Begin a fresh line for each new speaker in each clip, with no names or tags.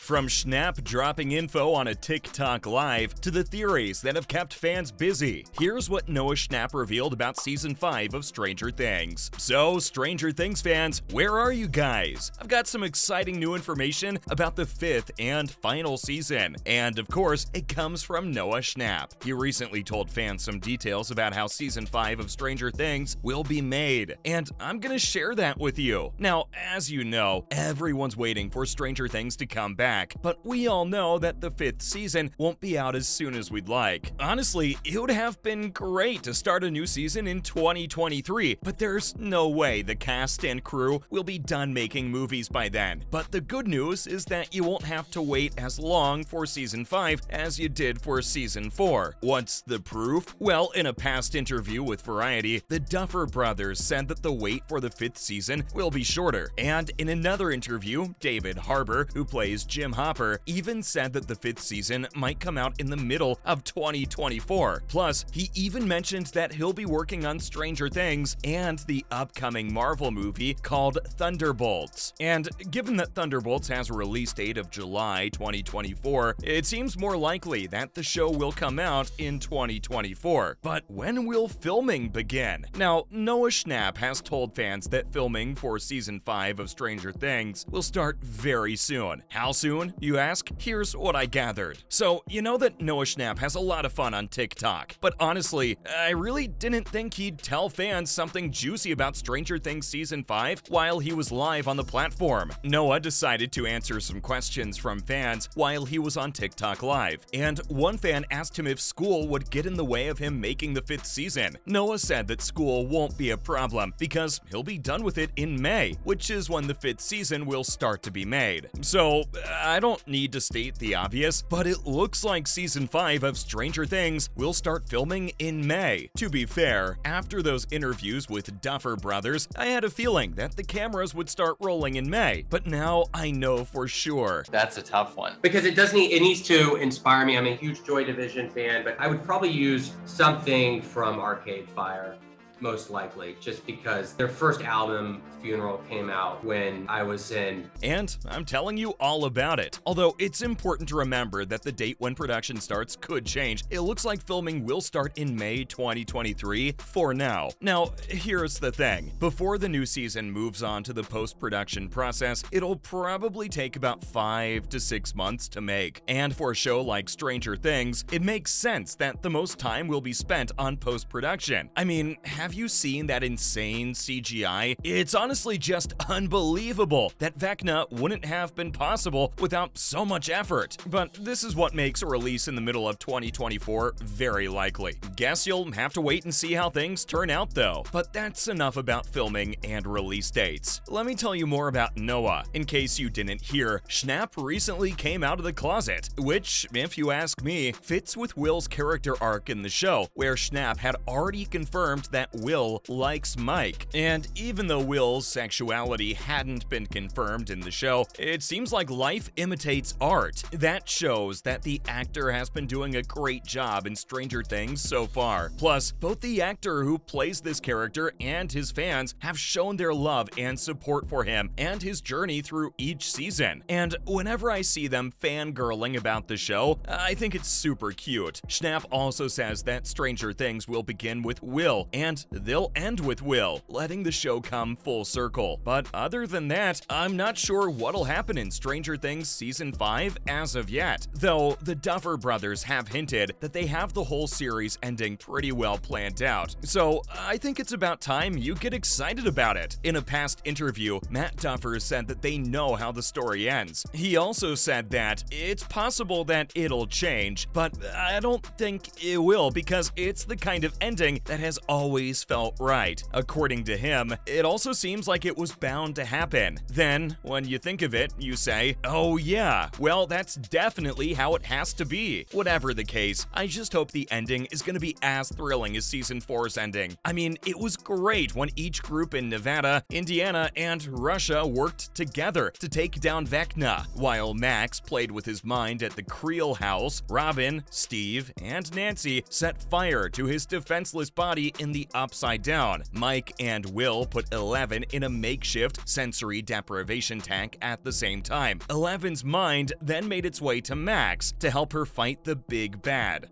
From Schnapp dropping info on a TikTok live to the theories that have kept fans busy, here's what Noah Schnapp revealed about Season 5 of Stranger Things. So, Stranger Things fans, where are you guys? I've got some exciting new information about the 5th and final season. And of course, it comes from Noah Schnapp. He recently told fans some details about how Season 5 of Stranger Things will be made. And I'm gonna share that with you. Now, as you know, everyone's waiting for Stranger Things to come back, but we all know that the 5th season won't be out as soon as we'd like. Honestly, it would have been great to start a new season in 2023, but there's no way the cast and crew will be done making movies by then. But the good news is that you won't have to wait as long for Season 5 as you did for Season 4. What's the proof? Well, in a past interview with Variety, the Duffer Brothers said that the wait for the 5th season will be shorter. And in another interview, David Harbour, who plays Jim Hopper, even said that the 5th season might come out in the middle of 2024. Plus, he even mentioned that he'll be working on Stranger Things and the upcoming Marvel movie called Thunderbolts. And given that Thunderbolts has a release date of July 2024, it seems more likely that the show will come out in 2024. But when will filming begin? Now, Noah Schnapp has told fans that filming for Season 5 of Stranger Things will start very soon. How soon, you ask? Here's what I gathered. So, you know that Noah Schnapp has a lot of fun on TikTok, but honestly, I really didn't think he'd tell fans something juicy about Stranger Things Season 5 while he was live on the platform. Noah decided to answer some questions from fans while he was on TikTok Live, and one fan asked him if school would get in the way of him making the 5th season. Noah said that school won't be a problem because he'll be done with it in May, which is when the 5th season will start to be made. So, I don't need to state the obvious, but it looks like Season 5 of Stranger Things will start filming in May. To be fair, after those interviews with Duffer Brothers, I had a feeling that the cameras would start rolling in May, but now I know for sure.
That's a tough one.
Because it needs to inspire me. I'm a huge Joy Division fan, but I would probably use something from Arcade Fire, most likely, just because their first album, Funeral, came out when I was in.
And I'm telling you all about it. Although it's important to remember that the date when production starts could change. It looks like filming will start in May 2023 for now. Now, here's the thing. Before the new season moves on to the post-production process, it'll probably take about 5 to 6 months to make. And for a show like Stranger Things, it makes sense that the most time will be spent on post-production. I mean, have you seen that insane CGI? It's honestly just unbelievable that Vecna wouldn't have been possible without so much effort. But this is what makes a release in the middle of 2024 very likely. Guess you'll have to wait and see how things turn out though. But that's enough about filming and release dates. Let me tell you more about Noah. In case you didn't hear, Schnapp recently came out of the closet, which, if you ask me, fits with Will's character arc in the show, where Schnapp had already confirmed that Will likes Mike. And even though Will's sexuality hadn't been confirmed in the show, it seems like life imitates art. That shows that the actor has been doing a great job in Stranger Things so far. Plus, both the actor who plays this character and his fans have shown their love and support for him and his journey through each season. And whenever I see them fangirling about the show, I think it's super cute. Schnapp also says that Stranger Things will begin with Will, and they'll end with Will, letting the show come full circle. But other than that, I'm not sure what'll happen in Stranger Things Season 5 as of yet. Though, the Duffer Brothers have hinted that they have the whole series ending pretty well planned out. So, I think it's about time you get excited about it. In a past interview, Matt Duffer said that they know how the story ends. He also said that it's possible that it'll change, but I don't think it will because it's the kind of ending that has always felt right. According to him, it also seems like it was bound to happen. Then, when you think of it, you say, oh yeah, well that's definitely how it has to be. Whatever the case, I just hope the ending is gonna be as thrilling as Season 4's ending. I mean, it was great when each group in Nevada, Indiana, and Russia worked together to take down Vecna. While Max played with his mind at the Creel house, Robin, Steve, and Nancy set fire to his defenseless body in the upside down. Mike and Will put 11 in a makeshift sensory deprivation tank at the same time. 11's mind then made its way to Max to help her fight the big bad.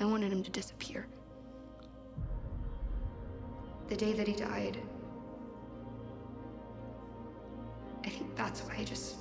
I wanted him to disappear. The day that he died, I think that's why I just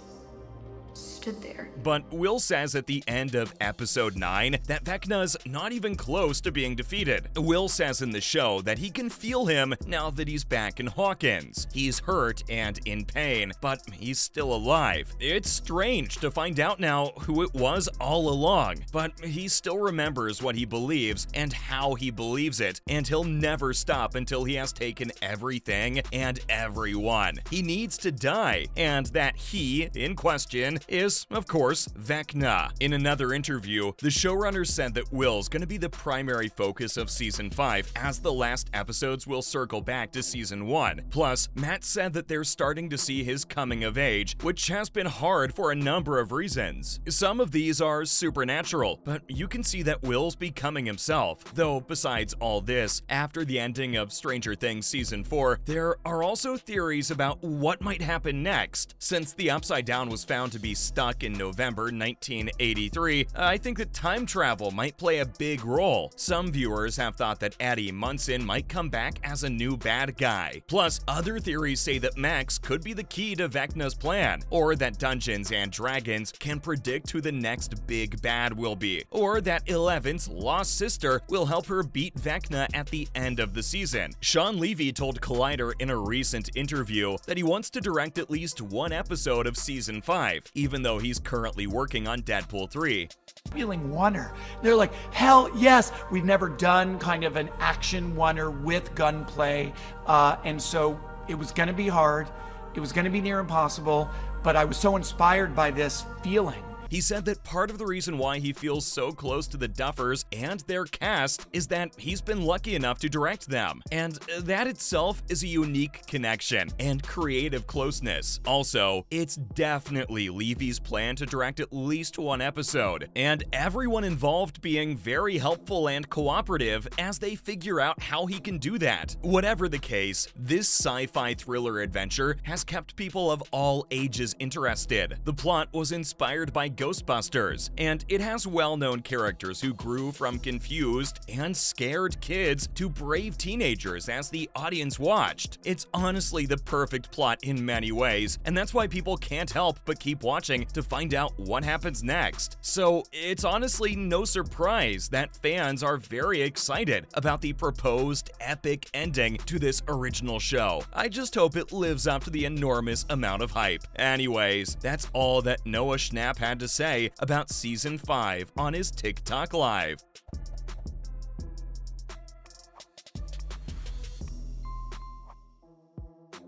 stood there.
But Will says at the end of episode 9 that Vecna's not even close to being defeated. Will says in the show that he can feel him now that he's back in Hawkins. He's hurt and in pain, but he's still alive. It's strange to find out now who it was all along, but he still remembers what he believes and how he believes it, and he'll never stop until he has taken everything and everyone. He needs to die, and that he, in question, is, of course, Vecna. In another interview, the showrunner said that Will's going to be the primary focus of Season 5, as the last episodes will circle back to Season 1. Plus, Matt said that they're starting to see his coming of age, which has been hard for a number of reasons. Some of these are supernatural, but you can see that Will's becoming himself. Though, besides all this, after the ending of Stranger Things Season 4, there are also theories about what might happen next. Since the Upside Down was found to be stuck in November 1983, I think that time travel might play a big role. Some viewers have thought that Eddie Munson might come back as a new bad guy. Plus, other theories say that Max could be the key to Vecna's plan, or that Dungeons and Dragons can predict who the next big bad will be, or that 11's lost sister will help her beat Vecna at the end of the season. Sean Levy told Collider in a recent interview that he wants to direct at least one episode of Season 5, even though he's currently working on Deadpool 3.
Feeling oneer. They're like, hell yes, we've never done kind of an action oneer with gunplay, and so it was going to be hard. It was going to be near impossible, but I was so inspired by this feeling.
He said that part of the reason why he feels so close to the Duffers and their cast is that he's been lucky enough to direct them, and that itself is a unique connection and creative closeness. Also, it's definitely Levy's plan to direct at least one episode, and everyone involved being very helpful and cooperative as they figure out how he can do that. Whatever the case, this sci-fi thriller adventure has kept people of all ages interested. The plot was inspired by Ghostbusters, and it has well-known characters who grew from confused and scared kids to brave teenagers as the audience watched. It's honestly the perfect plot in many ways, and that's why people can't help but keep watching to find out what happens next. So it's honestly no surprise that fans are very excited about the proposed epic ending to this original show. I just hope it lives up to the enormous amount of hype. Anyways, that's all that Noah Schnapp had to say about Season 5 on his TikTok Live.